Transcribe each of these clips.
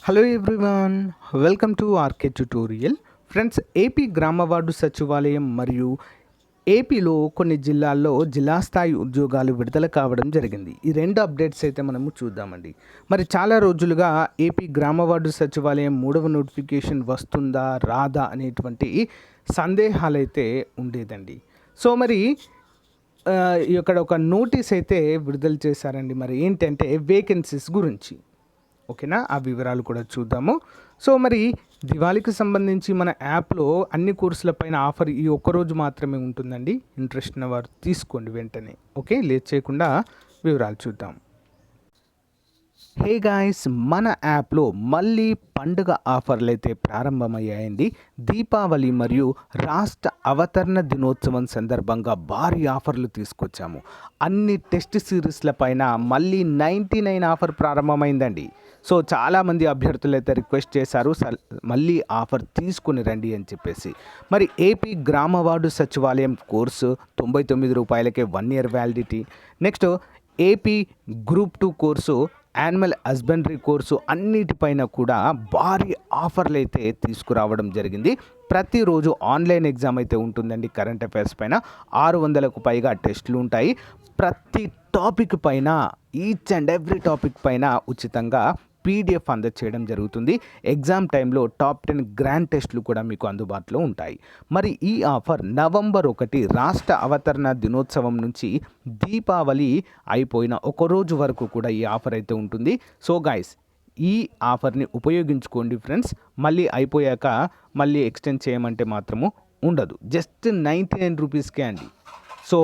Hello everyone, welcome to RK tutorial. Friends, AP Grama ward Sachivalayam మరియు ఏపీలో కొన్ని జిల్లాల్లో జిల్లా స్థాయి ఉద్యోగాలు విడుదల కావడం జరిగింది. ఈ రెండు అప్డేట్స్ అయితే మనము చూద్దామండి. మరి చాలా రోజులుగా ఏపీ గ్రామ వార్డు సచివాలయం 3వ నోటిఫికేషన్ వస్తుందా రాదా అనేటువంటి సందేహాలు అయితే ఉండేదండి. సో మరి ఇక్కడ ఒక నోటీస్ అయితే విడుదల చేశారండి. మరి ఏంటంటే వేకెన్సీస్ గురించి, ఓకేనా, ఆ వివరాలు కూడా చూద్దాము. సో మరి దివాళీకి సంబంధించి మన యాప్లో అన్ని కోర్సులపైన ఆఫర్ ఈ ఒక్కరోజు మాత్రమే ఉంటుందండి. ఇంట్రెస్ట్ ఉన్న వారు తీసుకోండి వెంటనే. ఓకే, లేట్ చేయకుండా వివరాలు చూద్దాం. హే గాయ్స్, మన యాప్లో మళ్ళీ పండుగ ఆఫర్లు అయితే ప్రారంభమయ్యాయండి. దీపావళి మరియు రాష్ట్ర అవతరణ దినోత్సవం సందర్భంగా భారీ ఆఫర్లు తీసుకొచ్చాము. అన్ని టెస్ట్ సిరీస్ల పైన మళ్ళీ 99 ఆఫర్ ప్రారంభమైందండి. సో చాలామంది అభ్యర్థులు అయితే రిక్వెస్ట్ చేశారు, మళ్ళీ ఆఫర్ తీసుకుని రండి అని చెప్పేసి. మరి ఏపీ గ్రామ వార్డు సచివాలయం కోర్సు 99 రూపాయలకే 1 year validity. Next AP group 2 course, animal husbandry course అన్నిటిపైన కూడా భారీ ఆఫర్లు అయితే తీసుకురావడం జరిగింది. ప్రతిరోజు ఆన్లైన్ ఎగ్జామ్ అయితే ఉంటుందండి. కరెంట్ అఫైర్స్ పైన 600కు పైగా టెస్టులు ఉంటాయి. ప్రతి టాపిక్ పైన, ఈచ్ అండ్ ఎవ్రీ టాపిక్ పైన ఉచితంగా పీడిఎఫ్ అందచేయడం జరుగుతుంది. ఎగ్జామ్ టైంలో టాప్ 10 గ్రాండ్ టెస్టులు కూడా మీకు అందుబాటులో ఉంటాయి. మరి ఈ ఆఫర్ నవంబర్ 1 రాష్ట్ర అవతరణ దినోత్సవం నుంచి దీపావళి అయిపోయిన ఒక రోజు వరకు కూడా ఈ ఆఫర్ అయితే ఉంటుంది. సో గైస్, ఈ ఆఫర్ని ఉపయోగించుకోండి ఫ్రెండ్స్. మళ్ళీ అయిపోయాక మళ్ళీ ఎక్స్టెండ్ చేయమంటే మాత్రము ఉండదు. జస్ట్ 99 రూపీస్కే అండి. సో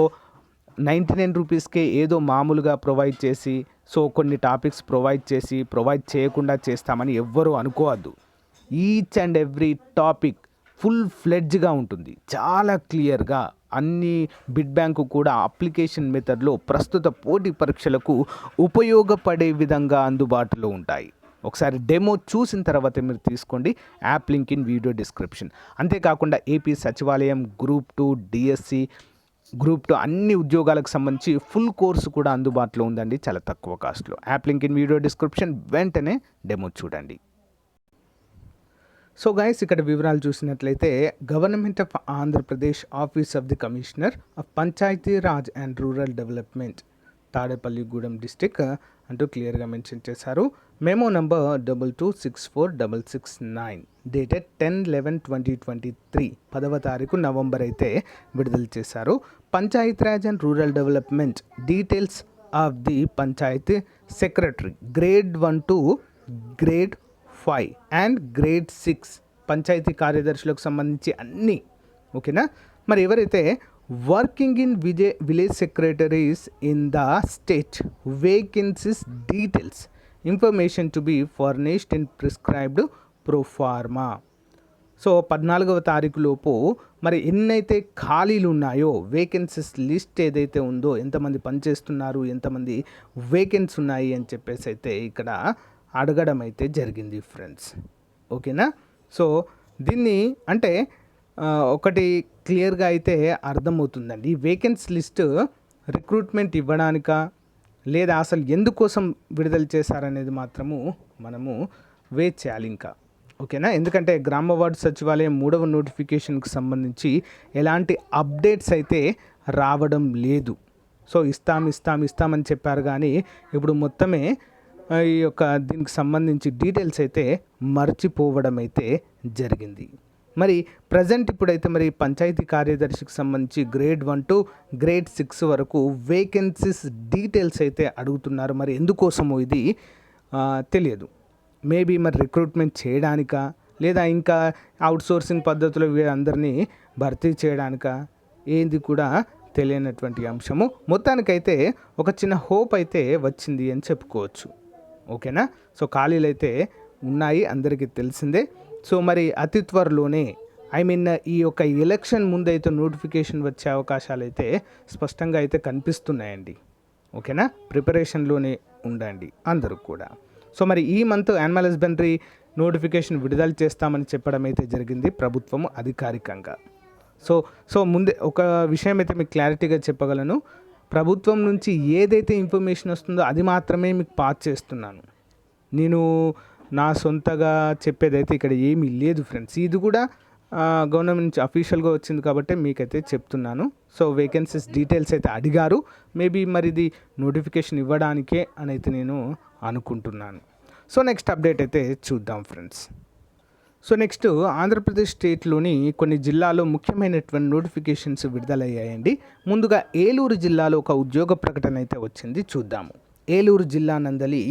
99 రూపీస్కే ఏదో మామూలుగా ప్రొవైడ్ చేసి, సో కొన్ని టాపిక్స్ ప్రొవైడ్ చేయకుండా చేస్తామని ఎవ్వరూ అనుకోవద్దు. Each and every topic full ఫ్లెడ్జ్గా ఉంటుంది, చాలా క్లియర్గా. అన్ని బిడ్ బ్యాంకు కూడా అప్లికేషన్ మెథడ్లో ప్రస్తుత పోటీ పరీక్షలకు ఉపయోగపడే విధంగా అందుబాటులో ఉంటాయి. ఒకసారి డెమో చూసిన తర్వాత మీరు తీసుకోండి. App link in video description. అంతేకాకుండా ఏపీ సచివాలయం గ్రూప్ 2, డిఎస్సి గ్రూప్ 2 అన్ని ఉద్యోగాలకు సంబంధించి ఫుల్ కోర్సు కూడా అందుబాటులో ఉందండి, చాలా తక్కువ కాస్ట్లో. App link in video description. వెంటనే డెమో చూడండి. సో గైస్, ఇక్కడ వివరాలు చూసినట్లయితే government of Andhra Pradesh office of the commissioner of panchayati raj and rural development, Tadepalligudem district అంటూ క్లియర్గా మెన్షన్ చేశారు. మెమో నంబర్ 2264669 డేటెడ్ 10/11/2023 10వ తారీఖు నవంబర్ అయితే విడుదల చేశారు. Panchayat Raj and rural development details of the panchayat secretary grade 1 to grade 5 and grade 6 పంచాయతీ కార్యదర్శులకు సంబంధించి అన్నీ, ఓకేనా. మరి ఎవరైతే working in village secretaries in the state, vacancies details, information to be furnished in prescribed proforma. So 14వ తారీఖు లోపు మరి ఎన్నైతే ఖాళీలు ఉన్నాయో, వేకెన్సీస్ లిస్ట్ ఏదైతే ఉందో, ఎంతమంది పనిచేస్తున్నారు, ఎంతమంది వేకెన్సీ ఉన్నాయి అని చెప్పేసి అయితే ఇక్కడ అడగడం అయితే జరిగింది ఫ్రెండ్స్, ఓకేనా. సో దీన్ని అంటే ఒకటి క్లియర్గా అయితే అర్థమవుతుందండి. ఈ వేకెన్సీ లిస్ట్ రిక్రూట్మెంట్ ఇవ్వడానికా లేదా అసలు ఎందుకోసం విడుదల చేశారనేది మాత్రము మనము వెయిట్ చేయాలి ఇంకా, ఓకేనా. ఎందుకంటే గ్రామ వార్డు సచివాలయం 3వ నోటిఫికేషన్కి సంబంధించి ఎలాంటి అప్డేట్స్ అయితే రావడం లేదు. సో ఇస్తామని చెప్పారు, కానీ ఇప్పుడు మొత్తమే ఈ యొక్క దీనికి సంబంధించి డీటెయిల్స్ అయితే మర్చిపోవడం అయితే జరిగింది. మరి ప్రజెంట్ ఇప్పుడైతే మరి పంచాయతీ కార్యదర్శికి సంబంధించి గ్రేడ్ 1 to గ్రేడ్ 6 వరకు వేకెన్సీస్ డీటెయిల్స్ అయితే అడుగుతున్నారు. మరి ఎందుకోసమో ఇది తెలియదు. మేబీ మరి రిక్రూట్మెంట్ చేయడానికా లేదా ఇంకా అవుట్సోర్సింగ్ పద్ధతిలో వీరందరినీ భర్తీ చేయడానికా, ఏంది కూడా తెలియనటువంటి అంశము. మొత్తానికైతే ఒక చిన్న హోప్ అయితే వచ్చింది అని చెప్పుకోవచ్చు, ఓకేనా. సో ఖాళీలు అయితే ఉన్నాయి, అందరికీ తెలిసిందే. సో మరి అతి త్వరలోనే, ఈ యొక్క ఎలక్షన్ ముందైతే నోటిఫికేషన్ వచ్చే అవకాశాలు అయితే స్పష్టంగా అయితే కనిపిస్తున్నాయండి, ఓకేనా. ప్రిపరేషన్లోనే ఉండండి అందరూ కూడా. సో మరి ఈ మంత్ యానిమల్ హస్బెండరీ నోటిఫికేషన్ విడుదల చేస్తామని చెప్పడం అయితే జరిగింది ప్రభుత్వం అధికారికంగా. సో ముందే ఒక విషయం అయితే మీకు క్లారిటీగా చెప్పగలను. ప్రభుత్వం నుంచి ఏదైతే ఇన్ఫర్మేషన్ వస్తుందో అది మాత్రమే మీకు పాస్ చేస్తున్నాను. నేను నా సొంతగా చెప్పేదైతే ఇక్కడ ఏమీ లేదు ఫ్రెండ్స్. ఇది కూడా గవర్నమెంట్ నుంచి అఫీషియల్గా వచ్చింది కాబట్టి మీకైతే చెప్తున్నాను. సో వేకెన్సీస్ డీటెయిల్స్ అయితే అడిగారు. మేబీ మరి ఇది నోటిఫికేషన్ ఇవ్వడానికే అని అయితే నేను అనుకుంటున్నాను. సో నెక్స్ట్ అప్డేట్ అయితే చూద్దాం ఫ్రెండ్స్. సో నెక్స్ట్ ఆంధ్రప్రదేశ్ స్టేట్లోని కొన్ని జిల్లాలో ముఖ్యమైనటువంటి నోటిఫికేషన్స్ విడుదలయ్యాయండి. ముందుగా ఏలూరు జిల్లాలో ఒక ఉద్యోగ ప్రకటన అయితే వచ్చింది, చూద్దాము. ఏలూరు జిల్లా నందలి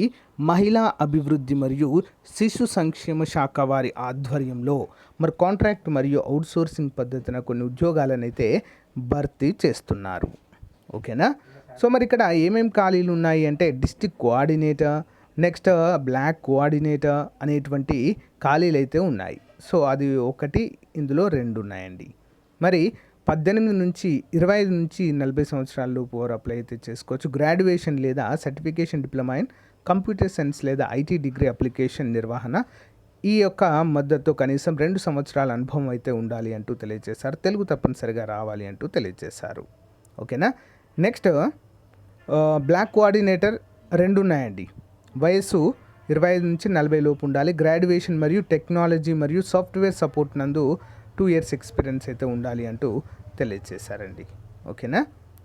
మహిళా అభివృద్ధి మరియు శిశు సంక్షేమ శాఖ వారి ఆధ్వర్యంలో మరి కాంట్రాక్ట్ మరియు అవుట్సోర్సింగ్ పద్ధతిన కొన్ని ఉద్యోగాలను అయితే భర్తీ చేస్తున్నారు. ఓకేనా. సో మరి ఇక్కడ ఏమేమి ఖాళీలు ఉన్నాయి అంటే district coordinator, next block coordinator అనేటువంటి ఖాళీలు అయితే ఉన్నాయి. సో అది ఒకటి, ఇందులో 2 ఉన్నాయండి. మరి 18 నుంచి 25 నుంచి 40 సంవత్సరాల లోపు వారు అప్లై అయితే చేసుకోవచ్చు. గ్రాడ్యుయేషన్ లేదా certification diploma in computer science లేదా ఐటీ డిగ్రీ అప్లికేషన్ నిర్వహణ ఈ యొక్క మద్దతు కనీసం 2 సంవత్సరాల అనుభవం అయితే ఉండాలి అంటూ తెలియజేశారు. తెలుగు తప్పనిసరిగా రావాలి అంటూ తెలియజేశారు. ఓకేనా. నెక్స్ట్ బ్లాక్ కోఆర్డినేటర్ 2 ఉన్నాయండి. వయస్సు 25 నుంచి 40 లోపు ఉండాలి. గ్రాడ్యుయేషన్ మరియు టెక్నాలజీ మరియు సాఫ్ట్వేర్ సపోర్ట్ నందు 2 ఇయర్స్ ఎక్స్పీరియన్స్ అయితే ఉండాలి అంటూ తెలియజేశారండి. ఓకేనా.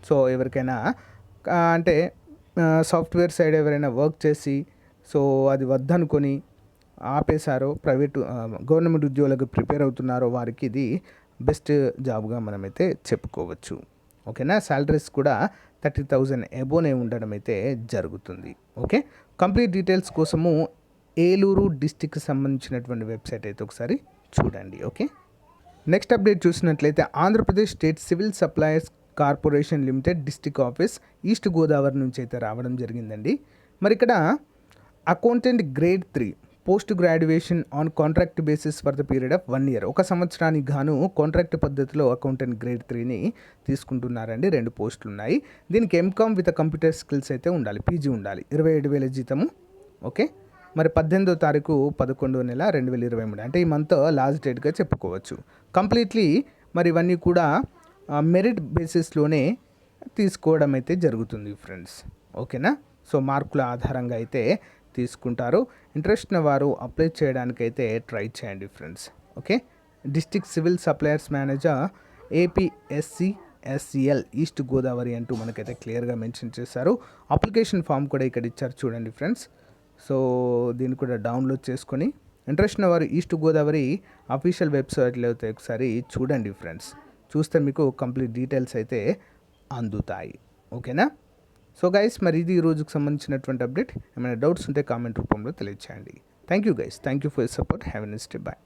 సో ఎవరికైనా అంటే సాఫ్ట్వేర్ సైడ్ ఎవరైనా వర్క్ చేసి సో అది వద్దనుకొని ఆపేశారో, ప్రైవేటు గవర్నమెంట్ ఉద్యోగులకు ప్రిపేర్ అవుతున్నారో వారికి ఇది బెస్ట్ జాబ్గా మనమైతే చెప్పుకోవచ్చు. ఓకేనా. శాలరీస్ కూడా 30,000 ఎబోనే ఉండడం అయితే జరుగుతుంది. ఓకే. కంప్లీట్ డీటెయిల్స్ కోసము ఏలూరు డిస్టిక్కి సంబంధించినటువంటి వెబ్సైట్ అయితే ఒకసారి చూడండి. ఓకే. నెక్స్ట్ అప్డేట్ చూసినట్లయితే Andhra Pradesh state civil supplies corporation limited district office east Godavari నుంచి అయితే రావడం జరిగిందండి. మరి ఇక్కడ accountant grade 3 post graduation on contract basis for the period of 1 year, ఒక సంవత్సరానికి గాను కాంట్రాక్ట్ పద్ధతిలో అకౌంటెంట్ గ్రేడ్ 3ని తీసుకుంటున్నారండి. 2 పోస్టులు ఉన్నాయి. దీనికి ఎంకామ్ విత్ కంప్యూటర్ స్కిల్స్ అయితే ఉండాలి, పీజీ ఉండాలి. 27,000 జీతము. ఓకే. మరి 18వ తారీఖు 11వ నెల 2023 అంటే ఈ మంత్ లాస్ట్ డేట్గా చెప్పుకోవచ్చు. కంప్లీట్లీ మరి ఇవన్నీ కూడా మెరిట్ బేసిస్లోనే తీసుకోవడం అయితే జరుగుతుంది ఫ్రెండ్స్. ఓకేనా. సో మార్కుల ఆధారంగా అయితే తీసుకుంటారు. ఇంట్రెస్ట్ ఉన్న వారు అప్లై చేయడానికైతే ట్రై చేయండి friends. Okay. District civil suppliers manager APSCSCL east Godavari అంటూ మనకైతే క్లియర్గా మెన్షన్ చేశారు. అప్లికేషన్ ఫామ్ కూడా ఇక్కడ ఇచ్చారు చూడండి ఫ్రెండ్స్. సో దీన్ని కూడా డౌన్లోడ్ చేసుకొని ఇంట్రెస్ట్ ఉన్న వారు ఈస్ట్ గోదావరి అఫీషియల్ వెబ్సైట్లో అయితే ఒకసారి చూడండి ఫ్రెండ్స్. చూస్తే మీకు కంప్లీట్ డీటెయిల్స్ అయితే అందుతాయి. ఓకేనా. సో గైస్ మరి ఇది ఈ రోజుకు సంబంధించినటువంటి అప్డేట్. ఏమైనా డౌట్స్ ఉంటే కామెంట్ రూపంలో తెలియచేయండి. Thank you guys. Thank you for your support. Have a nice day. Bye.